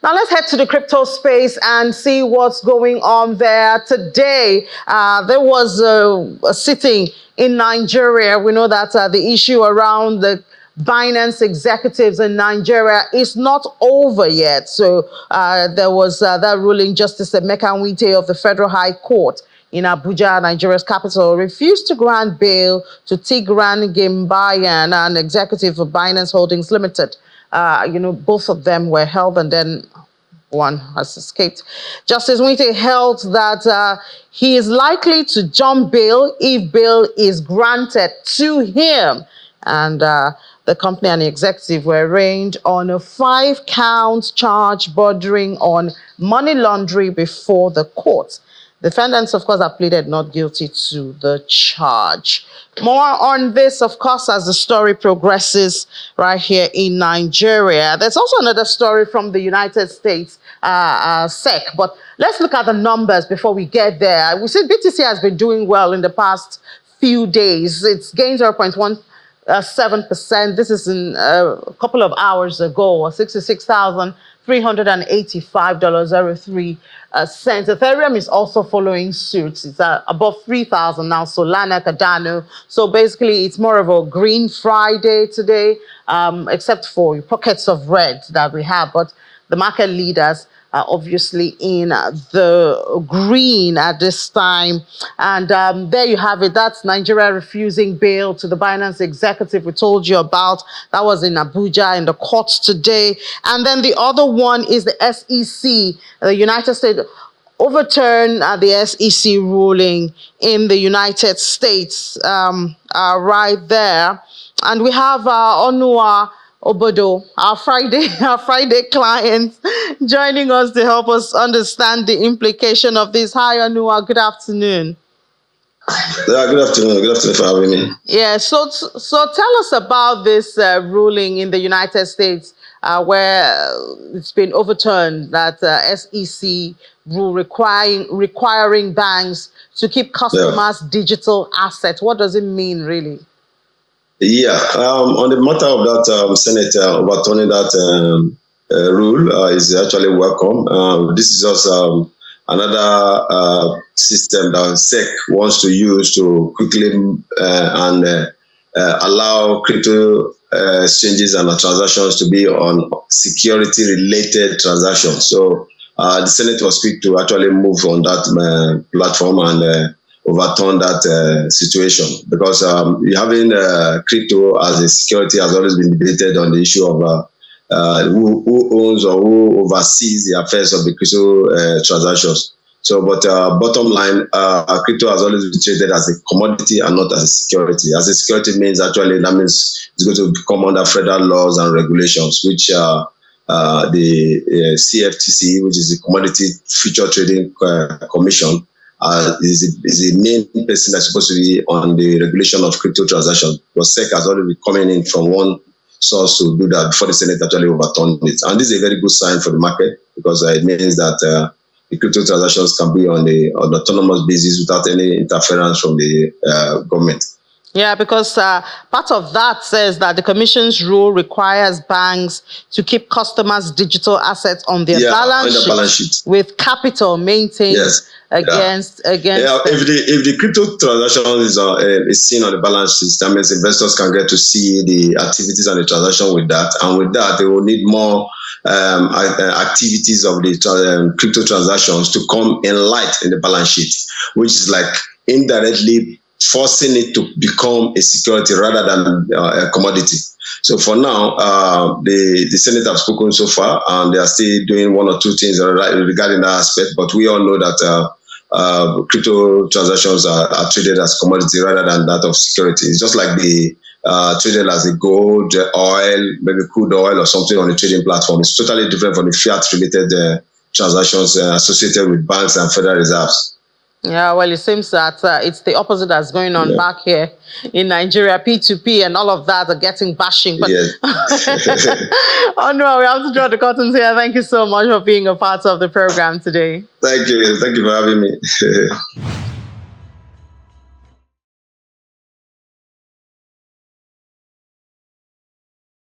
Now let's head to the crypto space and see what's going on there today. There was a sitting in Nigeria. We know that the issue around the Binance executives in Nigeria is not over yet. So there was that ruling. Justice Emeka Nwite of the Federal High Court in Abuja, Nigeria's capital, refused to grant bail to Tigran Gambaryan, an executive of Binance Holdings Limited. Both of them were held and then one has escaped. Justice Nwite held that he is likely to jump bail if bail is granted to him. And the company and the executive were arraigned on a 5-count charge bordering on money laundering before the court. Defendants, of course, have pleaded not guilty to the charge. More on this, of course, as the story progresses right here in Nigeria. There's also another story from the United States, SEC. But let's look at the numbers before we get there. We see BTC has been doing well in the past few days. It's gained 0.17%. This is in a couple of hours ago, $66,385.03. Ethereum is also following suit. It's above 3,000 now. Solana, Cardano. So basically, it's more of a green Friday today, except for pockets of red that we have. But the market leaders are obviously in the green at this time. And there you have it. That's Nigeria refusing bail to the Binance executive we told you about. That was in Abuja in the courts today. And then the other one is the SEC, the United States, overturned the SEC ruling in the United States right there. And we have Onua Obodo, our Friday client, joining us to help us understand the implication of this. Hi, Onua. Good afternoon. Yeah, good afternoon. Good afternoon for having me. Yeah, so tell us about this ruling in the United States where it's been overturned, that SEC rule requiring banks to keep customers' digital assets. What does it mean, really? Yeah, on the matter of that, Senate overturning that rule is actually welcome. This is just another system that SEC wants to use to quickly allow crypto exchanges and transactions to be on security-related transactions. So the Senate was quick to actually move on that platform and overturn that situation, because having crypto as a security has always been debated on the issue of who owns or who oversees the affairs of the crypto transactions. So, but bottom line, crypto has always been treated as a commodity and not as a security. As a security means actually that means it's going to come under federal laws and regulations, which the CFTC, which is the Commodity Future Trading Commission, is the main person that's supposed to be on the regulation of crypto transactions. But SEC has already been coming in from one source to do that before the Senate actually overturned it. And this is a very good sign for the market, because it means that the crypto transactions can be on an autonomous basis without any interference from the government. Yeah, because part of that says that the Commission's rule requires banks to keep customers' digital assets on their balance sheet with capital maintained against. If the crypto transaction is seen on the balance sheet, that means investors can get to see the activities and the transaction with that, and with that they will need more activities of the crypto transactions to come in light in the balance sheet, which is like indirectly forcing it to become a security rather than a commodity. So for now, the Senate have spoken so far, and they are still doing one or two things regarding that aspect. But we all know that crypto transactions are treated as commodity rather than that of security. It's just like the traded as a gold, oil, maybe crude oil or something on a trading platform. It's totally different from the fiat-related transactions associated with banks and Federal Reserves. Yeah, well, it seems that it's the opposite that's going on back here in Nigeria. P2P and all of that are getting bashing. But oh no, we have to draw the curtains here. Thank you so much for being a part of the program today. Thank you. Thank you for having me.